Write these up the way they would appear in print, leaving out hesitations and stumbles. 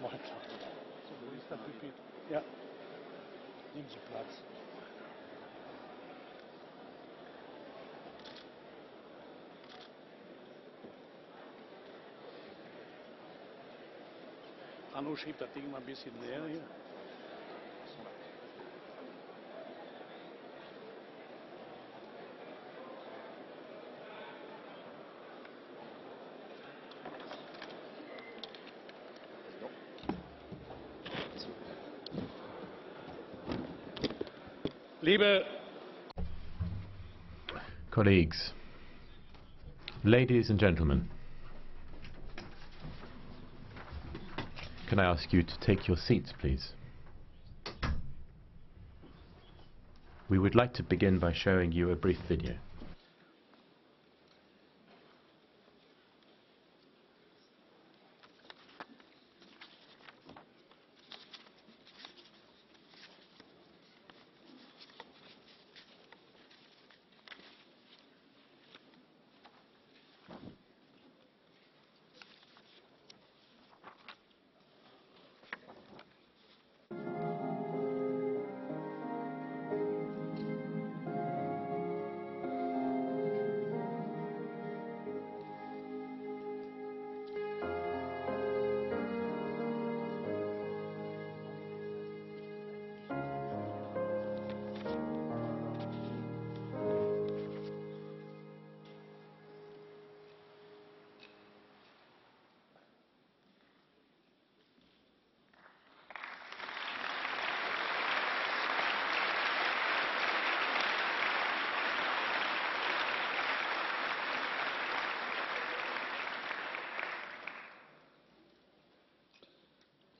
Wo ist der Pipi? Ja, nehmen Sie Platz. Hanno, schiebt das Ding mal ein bisschen näher hier. Liebe colleagues, ladies and gentlemen, can I ask you to take your seats, please? We would like to begin by showing you a brief video.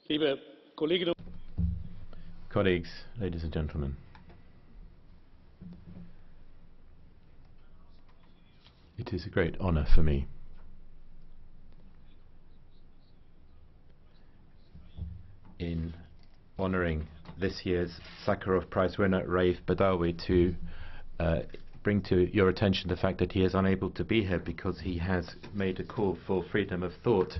Liebe Kolleginnen und Colleagues, ladies and gentlemen, it is a great honor for me in honoring this year's Sakharov Prize winner Raif Badawi to bring to your attention the fact that he is unable to be here because he has made a call for freedom of thought,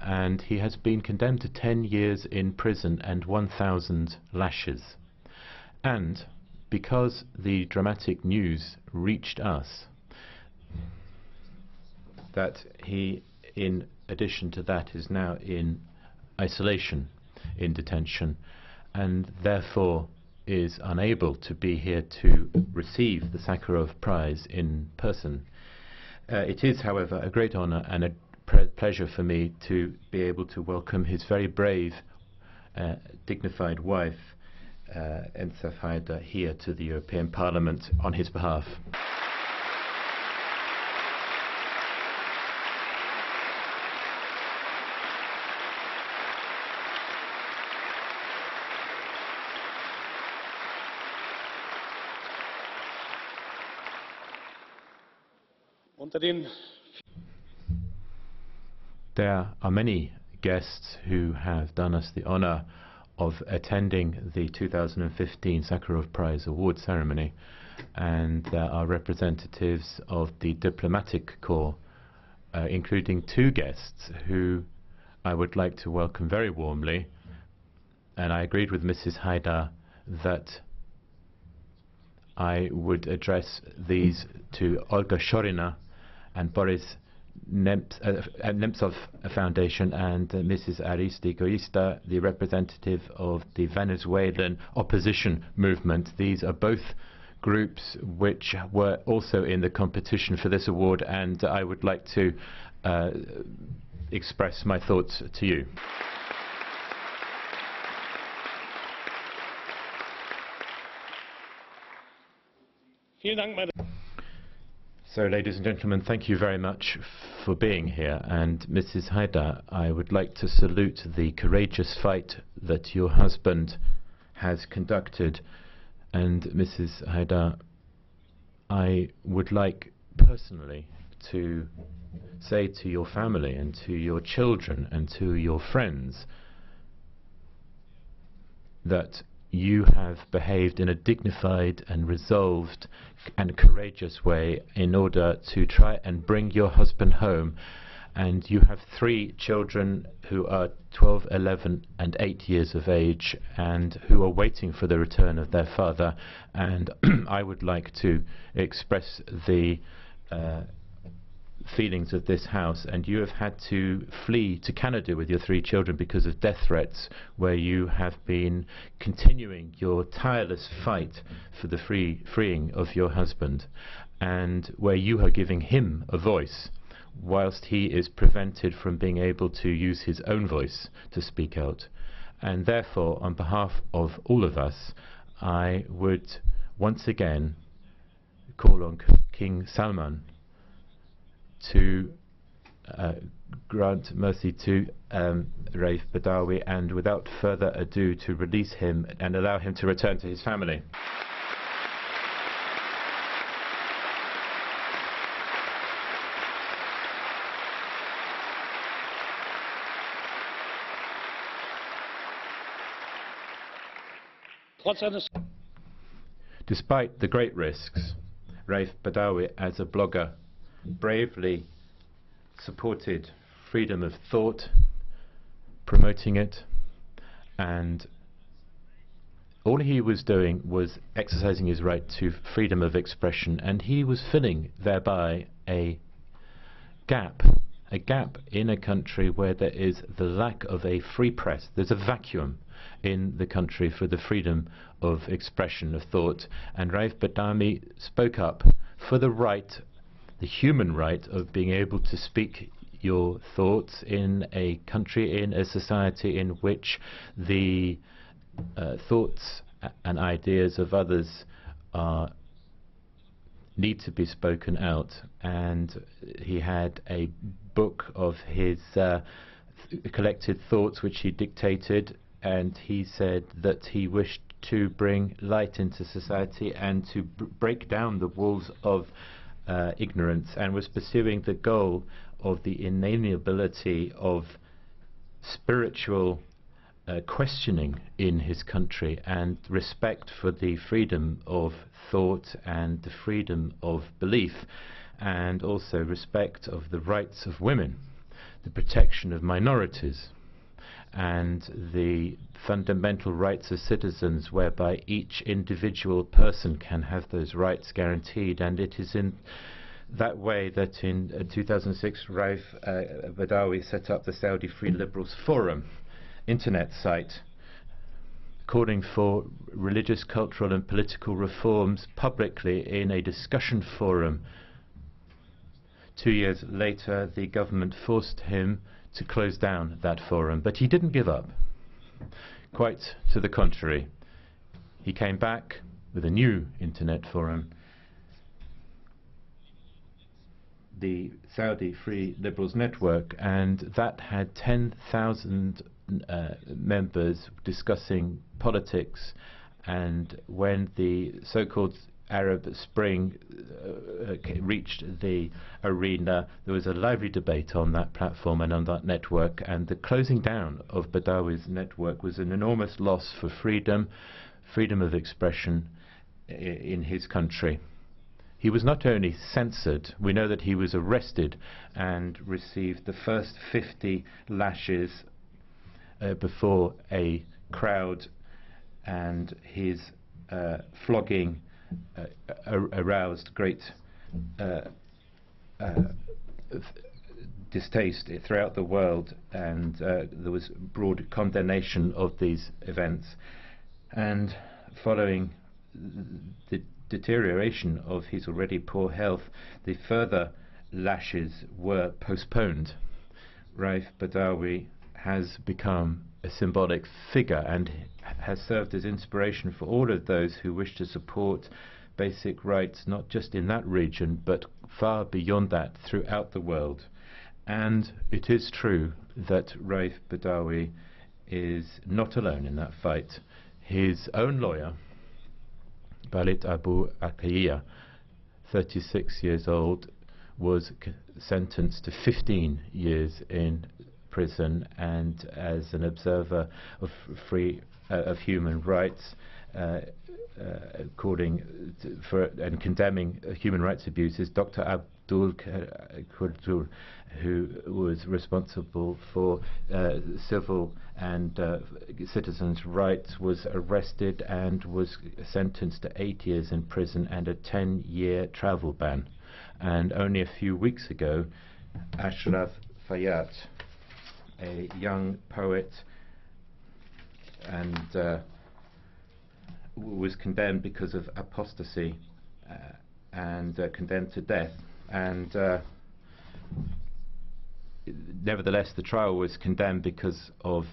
and he has been condemned to 10 years in prison and 1,000 lashes. And because the dramatic news reached us that he, in addition to that, is now in isolation, in detention, and therefore is unable to be here to receive the Sakharov Prize in person. It is, however, a great honor and a pleasure for me to be able to welcome his very brave, dignified wife, Ensaf Haidar, here to the European Parliament on his behalf. unter den There are many guests who have done us the honor of attending the 2015 Sakharov Prize award ceremony, and there are representatives of the diplomatic corps, including two guests who I would like to welcome very warmly. And I agreed with Mrs. Haidar that I would address these to Olga Shorina and Boris Nemtsov Foundation, and Mrs. Aristi Goista, the representative of the Venezuelan opposition movement. These are both groups which were also in the competition for this award, and I would like to express my thoughts to you. Vielen Dank, meine So, ladies and gentlemen, thank you very much for being here. And Mrs. Haidar, I would like to salute the courageous fight that your husband has conducted. And Mrs. Haidar, I would like personally to say to your family and to your children and to your friends that you have behaved in a dignified and resolved and courageous way in order to try and bring your husband home and you have 3 children who are 12, 11 and 8 years of age and who are waiting for the return of their father. And I would like to express the feelings of this House. And you have had to flee to Canada with your 3 children because of death threats, where you have been continuing your tireless fight for the freeing of your husband, and where you are giving him a voice whilst he is prevented from being able to use his own voice to speak out. And therefore, on behalf of all of us, I would once again call on King Salman to grant mercy to Raif Badawi, and without further ado to release him and allow him to return to his family. Despite the great risks, Raif Badawi, as a blogger, bravely supported freedom of thought, promoting it, and all he was doing was exercising his right to freedom of expression, and he was filling thereby a gap in a country where there is the lack of a free press. There's a vacuum in the country for the freedom of expression of thought, and Raif Badawi spoke up for the right, the human right of being able to speak your thoughts in a country, in a society in which the thoughts and ideas of others need to be spoken out. And he had a book of his collected thoughts which he dictated, and he said that he wished to bring light into society and to break down the walls of ignorance, and was pursuing the goal of the inalienability of spiritual questioning in his country, and respect for the freedom of thought and the freedom of belief, and also respect of the rights of women, the protection of minorities, and the fundamental rights of citizens, whereby each individual person can have those rights guaranteed. And it is in that way that in 2006 Raif Badawi set up the Saudi Free Liberals Forum internet site, calling for religious, cultural and political reforms publicly in a discussion forum. 2 years later, the government forced him to close down that forum, but he didn't give up. Quite to the contrary, he came back with a new internet forum, the Saudi Free Liberals Network, and that had 10,000 members discussing politics. And when the so-called Arab Spring reached the arena, there was a lively debate on that platform and on that network, and the closing down of Badawi's network was an enormous loss for freedom of expression in his country. He was not only censored, we know that he was arrested and received the first 50 lashes before a crowd, and his flogging aroused great distaste throughout the world, and there was broad condemnation of these events. And following the deterioration of his already poor health, the further lashes were postponed. Raif Badawi has become a symbolic figure and has served as inspiration for all of those who wish to support basic rights, not just in that region, but far beyond that throughout the world. And it is true that Raif Badawi is not alone in that fight. His own lawyer, Balit Abu Akiyah, 36 years old, was sentenced to 15 years in prison, and as an observer of human rights, calling for and condemning human rights abuses, Dr. Kultur, who was responsible for civil and citizens' rights, was arrested and was sentenced to 8 years in prison and a 10-year travel ban. And only a few weeks ago, Ashraf Fayyat, a young poet, and was condemned because of apostasy and condemned to death. And nevertheless, the trial was condemned because of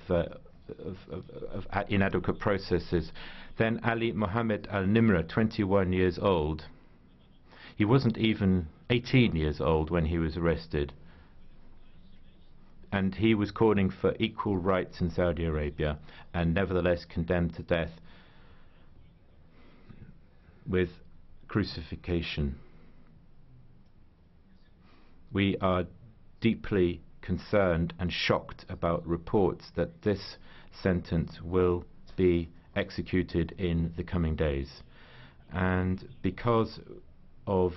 inadequate processes. Then Ali Mohammed Al-Nimr, 21 years old. He wasn't even 18 years old when he was arrested. And he was calling for equal rights in Saudi Arabia, and nevertheless condemned to death with crucifixion. We are deeply concerned and shocked about reports that this sentence will be executed in the coming days. And because of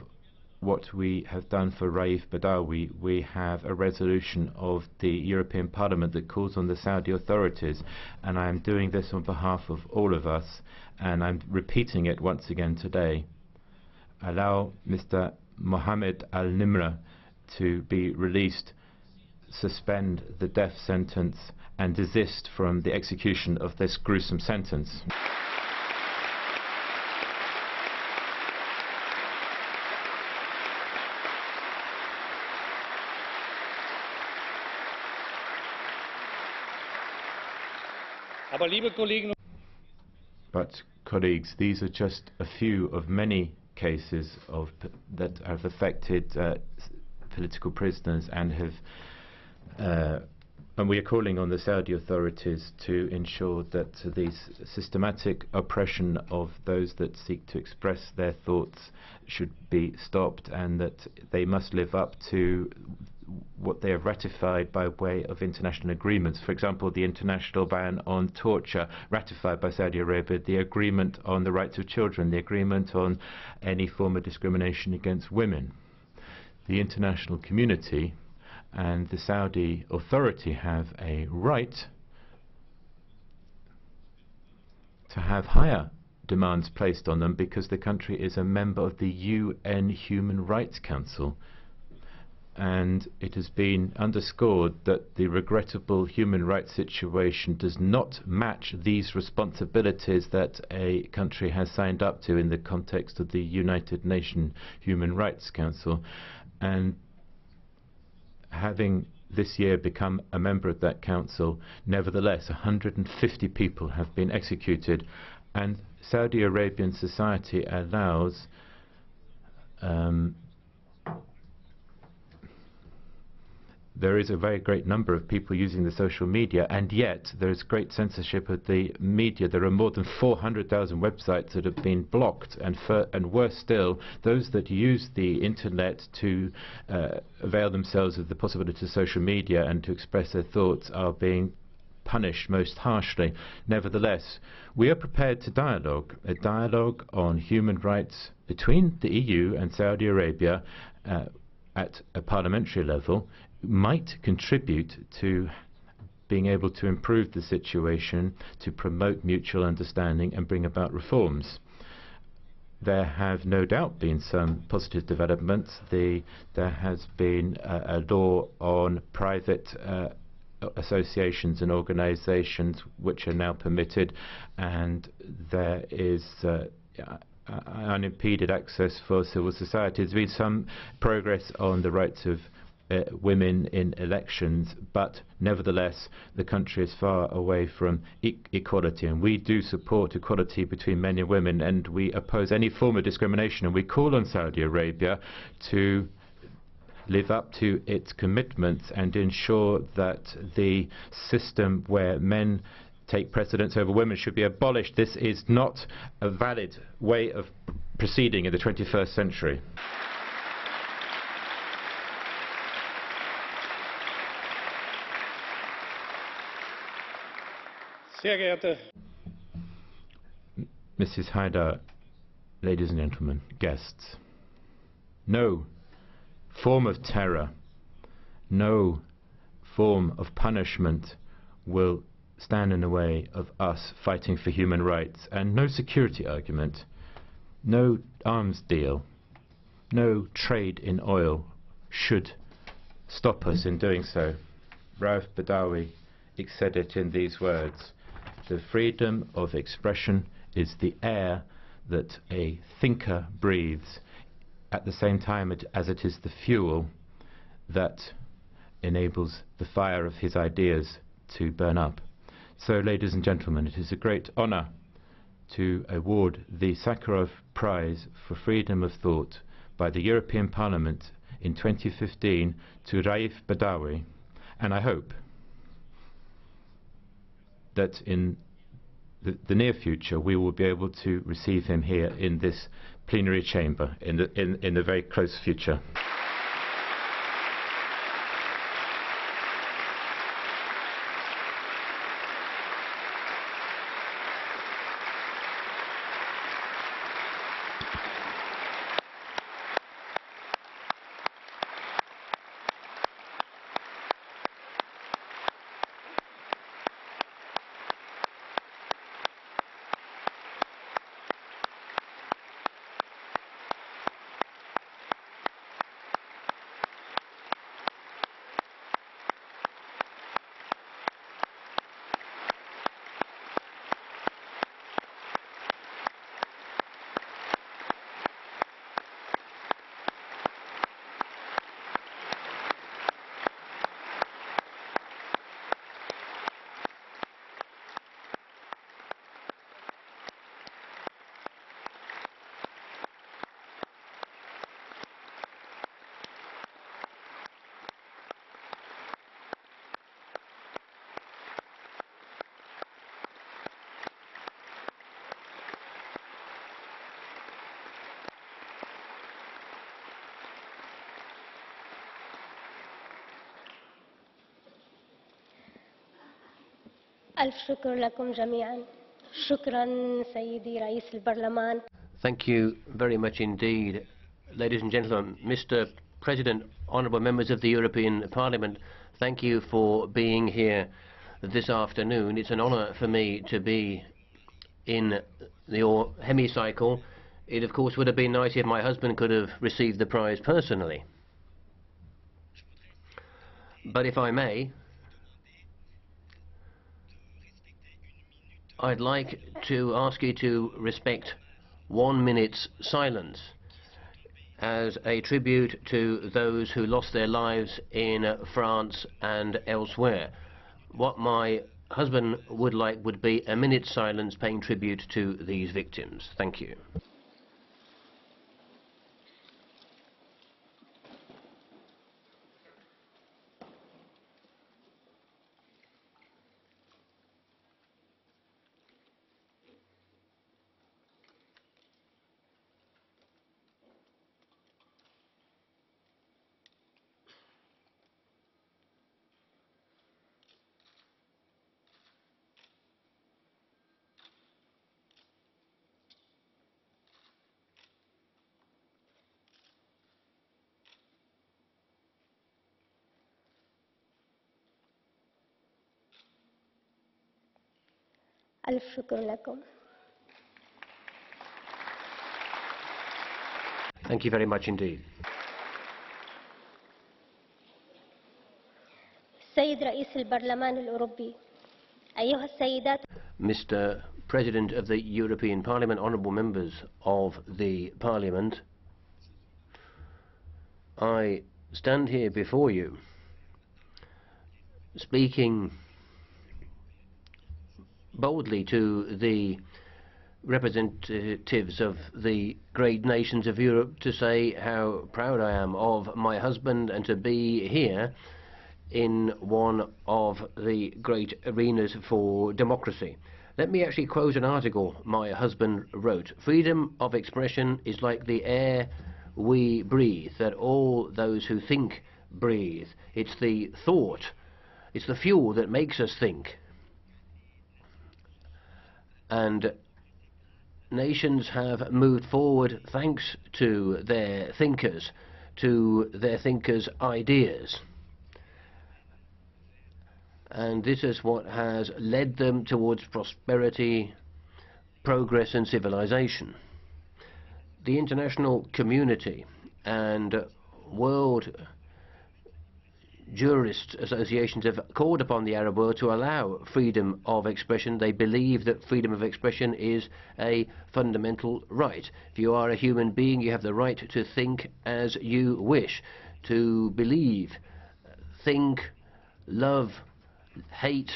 what we have done for Raif Badawi, we have a resolution of the European Parliament that calls on the Saudi authorities, and I am doing this on behalf of all of us, and I'm repeating it once again today. Allow Mr. Mohammed Al-Nimr to be released, suspend the death sentence, and desist from the execution of this gruesome sentence. But, colleagues, these are just a few of many cases that have affected political prisoners and we are calling on the Saudi authorities to ensure that the systematic oppression of those that seek to express their thoughts should be stopped, and that they must live up to what they have ratified by way of international agreements. For example, the international ban on torture ratified by Saudi Arabia, the agreement on the rights of children, the agreement on any form of discrimination against women. The international community and the Saudi authority have a right to have higher demands placed on them because the country is a member of the UN Human Rights Council. And it has been underscored that the regrettable human rights situation does not match these responsibilities that a country has signed up to in the context of the United Nations Human Rights Council. And having this year become a member of that council, nevertheless 150 people have been executed, and Saudi Arabian society allows there is a very great number of people using the social media, and yet there is great censorship of the media. There are more than 400,000 websites that have been blocked, and worse still, those that use the internet to avail themselves of the possibility of social media and to express their thoughts are being punished most harshly. Nevertheless, we are prepared to dialogue, a dialogue on human rights between the EU and Saudi Arabia at a parliamentary level might contribute to being able to improve the situation, to promote mutual understanding and bring about reforms. There have no doubt been some positive developments. There has been a law on private associations and organizations which are now permitted, and there is unimpeded access for civil society. There's been some progress on the rights of women in elections, but nevertheless the country is far away from equality, and we do support equality between men and women, and we oppose any form of discrimination, and we call on Saudi Arabia to live up to its commitments and ensure that the system where men take precedence over women should be abolished. This is not a valid way of proceeding in the 21st century. Mrs. Haidar, ladies and gentlemen, guests, no form of terror, no form of punishment will stand in the way of us fighting for human rights, and no security argument, no arms deal, no trade in oil should stop us in doing so. Rauf Badawi said it in these words: "The freedom of expression is the air that a thinker breathes, at the same time as it is the fuel that enables the fire of his ideas to burn up." So, ladies and gentlemen, it is a great honor to award the Sakharov Prize for Freedom of Thought by the European Parliament in 2015 to Raif Badawi, and I hope that in the near future we will be able to receive him here in this plenary chamber in the very close future. ألف شكر لكم جميعا. شكرا سيدي رئيس البرلمان. Thank you very much indeed, ladies and gentlemen. Mr. President, honourable members of the European Parliament, thank you for being here this afternoon. It's an honour for me to be in your hemicycle. It of course would have been nice if my husband could have received the prize personally. But if I may, I'd like to ask you to respect 1 minute's silence as a tribute to those who lost their lives in France and elsewhere. What my husband would like would be a minute's silence paying tribute to these victims. Thank you. ألف شكر لكم. Thank you very much indeed. سيد رئيس البرلمان الأوروبي، أيها السيدات. Mr. President of the European Parliament, honourable members of the Parliament, I stand here before you speaking boldly to the representatives of the great nations of Europe to say how proud I am of my husband and to be here in one of the great arenas for democracy. Let me actually quote an article my husband wrote. "Freedom of expression is like the air we breathe, that all those who think breathe. It's the thought, it's the fuel that makes us think. And nations have moved forward thanks to their thinkers to their thinkers' ideas. And this is what has led them towards prosperity, progress and civilization. The international community and world jurist associations have called upon the Arab world to allow freedom of expression. They believe that freedom of expression is a fundamental right. If you are a human being, you have the right to think as you wish, to believe, think, love, hate,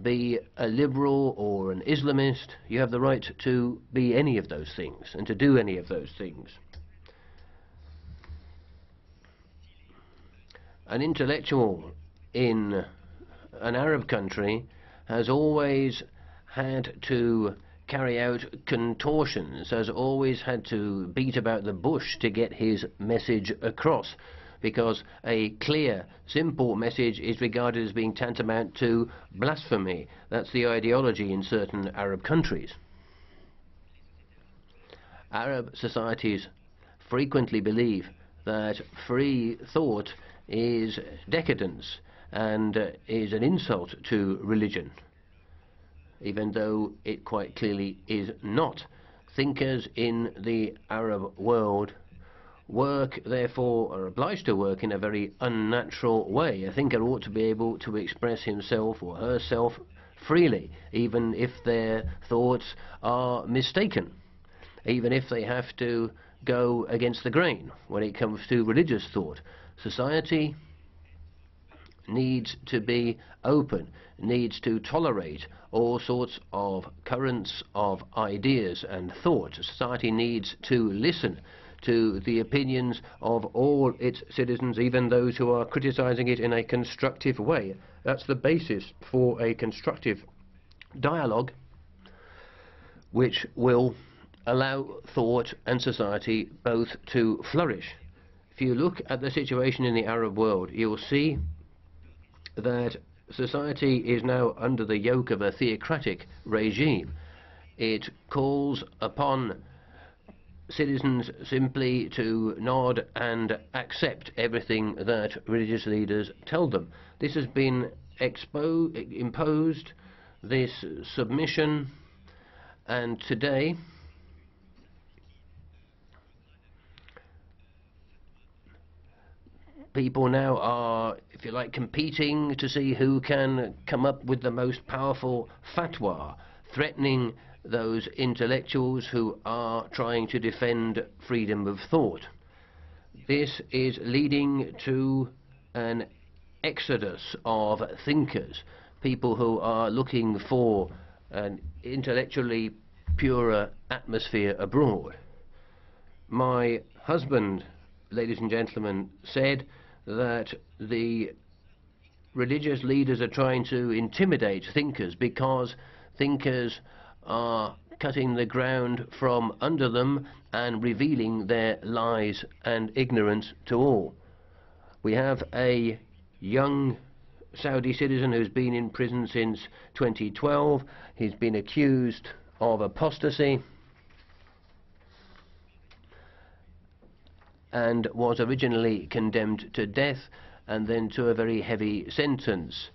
be a liberal or an Islamist. You have the right to be any of those things and to do any of those things. An intellectual in an Arab country has always had to carry out contortions, has always had to beat about the bush to get his message across, because a clear, simple message is regarded as being tantamount to blasphemy. That's the ideology in certain Arab countries. Arab societies frequently believe that free thought is decadence and is an insult to religion, even though it quite clearly is not. Thinkers in the Arab world work, therefore, are obliged to work in a very unnatural way. A thinker ought to be able to express himself or herself freely, even if their thoughts are mistaken, even if they have to go against the grain when it comes to religious thought. Society needs to be open, needs to tolerate all sorts of currents of ideas and thought. Society needs to listen to the opinions of all its citizens, even those who are criticizing it in a constructive way. That's the basis for a constructive dialogue which will allow thought and society both to flourish. If you look at the situation in the Arab world, you'll see that society is now under the yoke of a theocratic regime. It calls upon citizens simply to nod and accept everything that religious leaders tell them. This has been imposed, this submission, and today people now are, if you like, competing to see who can come up with the most powerful fatwa, threatening those intellectuals who are trying to defend freedom of thought. This is leading to an exodus of thinkers, people who are looking for an intellectually purer atmosphere abroad. My husband, ladies and gentlemen, said that the religious leaders are trying to intimidate thinkers because thinkers are cutting the ground from under them and revealing their lies and ignorance to all. We have a young Saudi citizen who's been in prison since 2012. He's been accused of apostasy and was originally condemned to death and then to a very heavy sentence.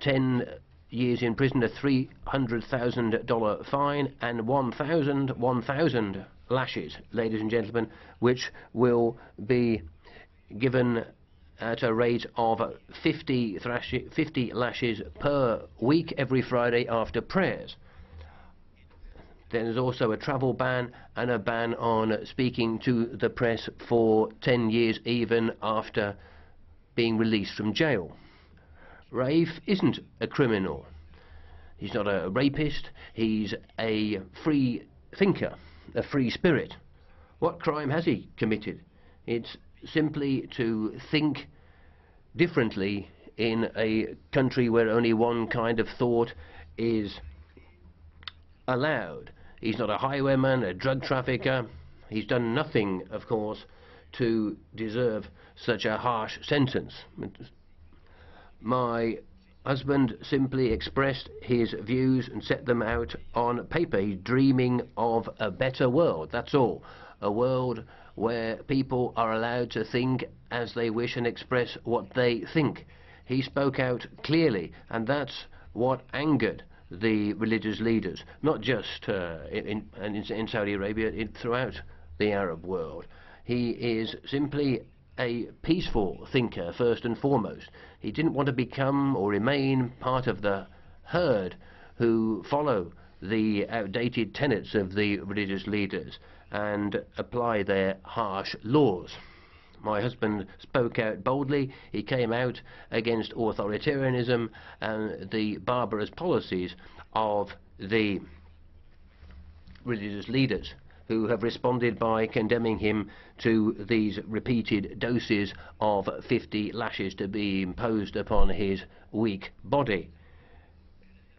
10 years in prison, a $300,000 fine and 1,000 lashes, ladies and gentlemen, which will be given at a rate of 50 lashes per week every Friday after prayers. There's also a travel ban and a ban on speaking to the press for 10 years even after being released from jail. Raif isn't a criminal. He's not a rapist. He's a free thinker, a free spirit. What crime has he committed? It's simply to think differently in a country where only one kind of thought is allowed. He's not a highwayman, a drug trafficker. He's done nothing, of course, to deserve such a harsh sentence. My husband simply expressed his views and set them out on paper. He's dreaming of a better world, that's all. A world where people are allowed to think as they wish and express what they think. He spoke out clearly, and that's what angered the religious leaders, not just in Saudi Arabia, throughout the Arab world. He is simply a peaceful thinker, first and foremost. He didn't want to become or remain part of the herd who follow the outdated tenets of the religious leaders and apply their harsh laws. My husband spoke out boldly. He came out against authoritarianism and the barbarous policies of the religious leaders, who have responded by condemning him to these repeated doses of 50 lashes to be imposed upon his weak body.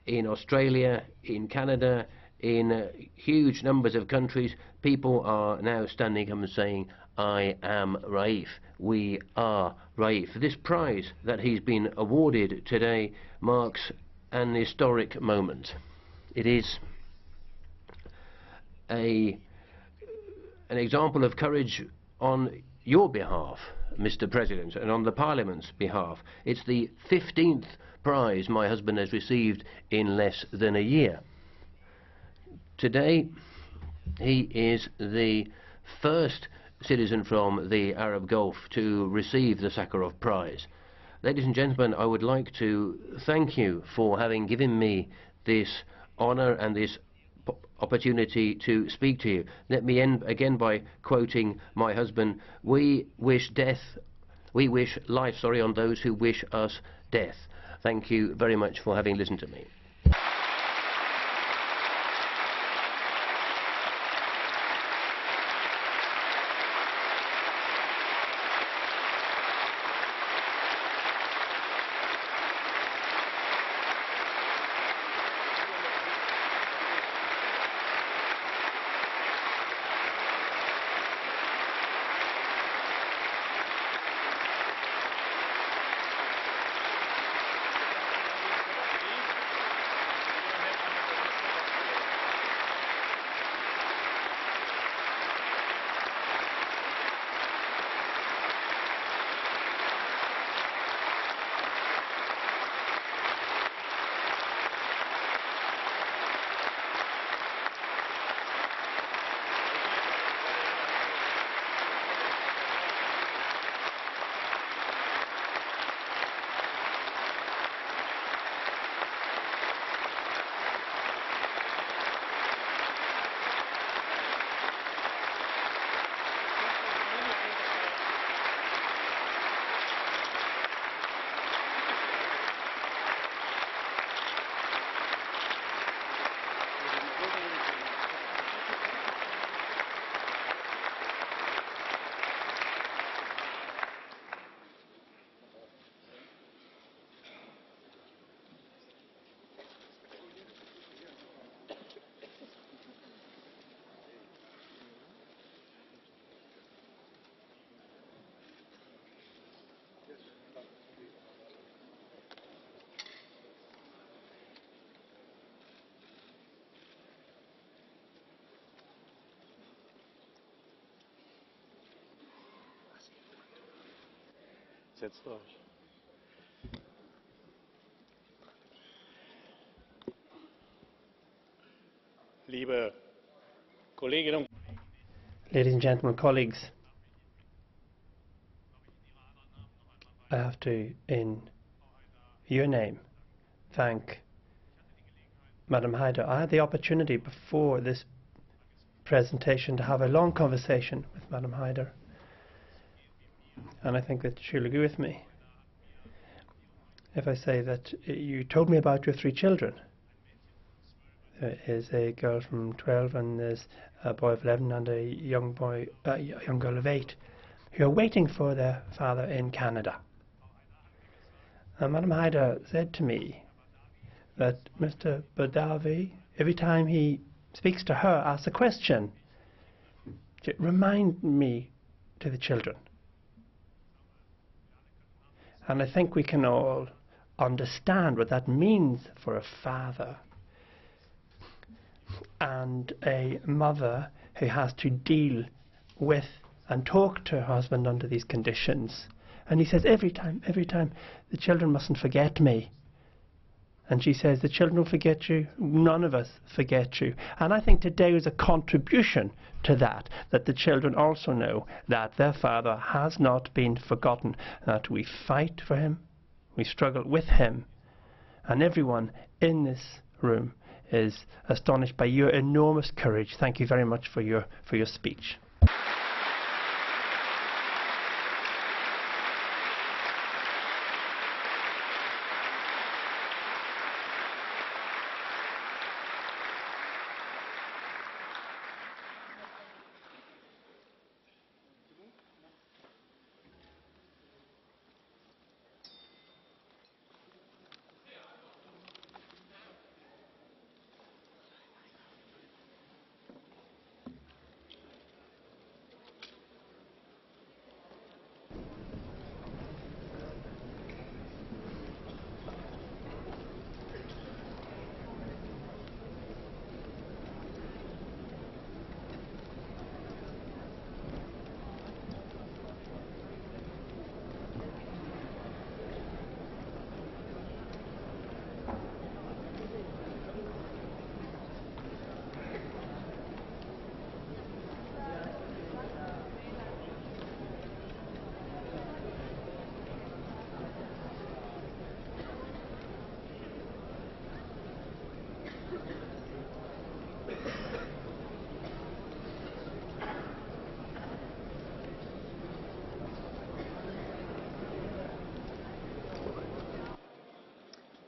In Australia, in Canada, in huge numbers of countries, people are now standing up and saying, "I am Raif, we are Raif." This prize that he's been awarded today marks an historic moment. It is an example of courage on your behalf, Mr. President, and on the Parliament's behalf. It's the 15th prize my husband has received in less than a year. Today, he is the first citizen from the Arab Gulf to receive the Sakharov Prize. Ladies and gentlemen, I would like to thank you for having given me this honour and this opportunity to speak to you. Let me end again by quoting my husband: we wish life on those who wish us death. Thank you very much for having listened to me. Setzt euch. Liebe Kolleginnen und Kollegen. Ladies and gentlemen, colleagues, I have to, in your name, thank Madam Haider. I had the opportunity before this presentation to have a long conversation with Madam Haider, and I think that she'll agree with me if I say that you told me about your 3 children. There is a girl from 12 and there's a boy of 11 and a young girl of 8 who are waiting for their father in Canada. And Madam Haider said to me that Mr. Badawi, every time he speaks to her, asks a question, remind me to the children. And I think we can all understand what that means for a father and a mother who has to deal with and talk to her husband under these conditions. And he says, every time, the children mustn't forget me. And she says, the children will forget you, none of us forget you. And I think today is a contribution to that the children also know that their father has not been forgotten, that we fight for him, we struggle with him. And everyone in this room is astonished by your enormous courage. Thank you very much for your speech.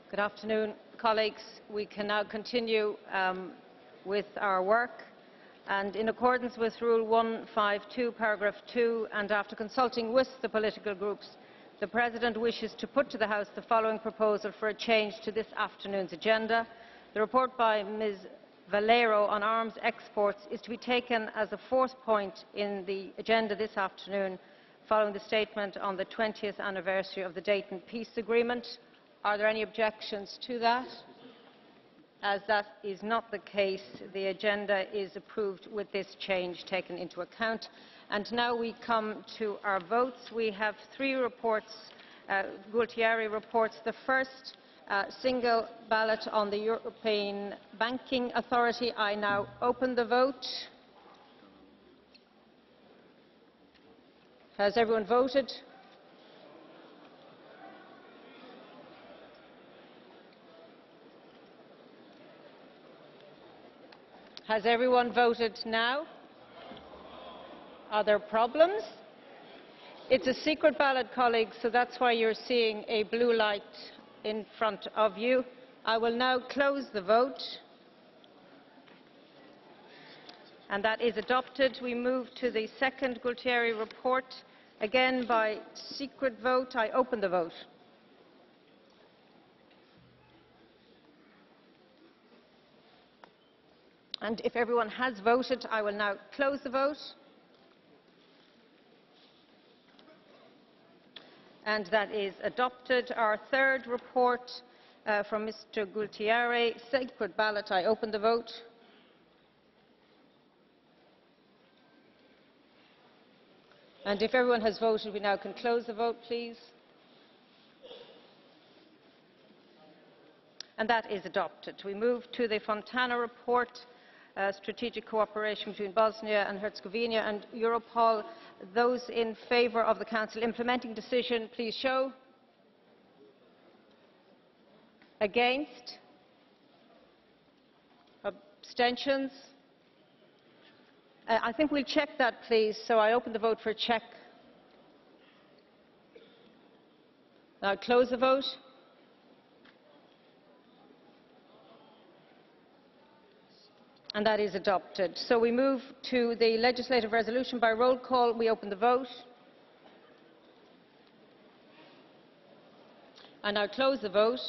Good afternoon, colleagues. We can now continue with our work. And in accordance with Rule 152, paragraph 2, and after consulting with the political groups, the President wishes to put to the House the following proposal for a change to this afternoon's agenda. The report by Ms. Valero on arms exports is to be taken as a fourth point in the agenda this afternoon, following the statement on the 20th anniversary of the Dayton Peace Agreement. Are there any objections to that? As that is not the case, the agenda is approved with this change taken into account. And now we come to our votes. We have three reports, Gualtieri reports. The first, single ballot on the European Banking Authority. I now open the vote. Has everyone voted? Has everyone voted now? Are there problems? It's a secret ballot, colleagues, so that's why you're seeing a blue light in front of you. I will now close the vote. And that is adopted. We move to the second Gualtieri report. Again, by secret vote, I open the vote. And if everyone has voted, I will now close the vote. And that is adopted. Our third report from Mr. Gualtieri, secret ballot. I open the vote. And if everyone has voted, we now can close the vote, please. And that is adopted. We move to the Fontana report. Strategic cooperation between Bosnia and Herzegovina and Europol. Those in favour of the Council implementing decision, please show. Against? Abstentions? I think we'll check that, please. So I open the vote for a check. Now I close the vote. And that is adopted. So we move to the legislative resolution by roll call. We open the vote. I now close the vote.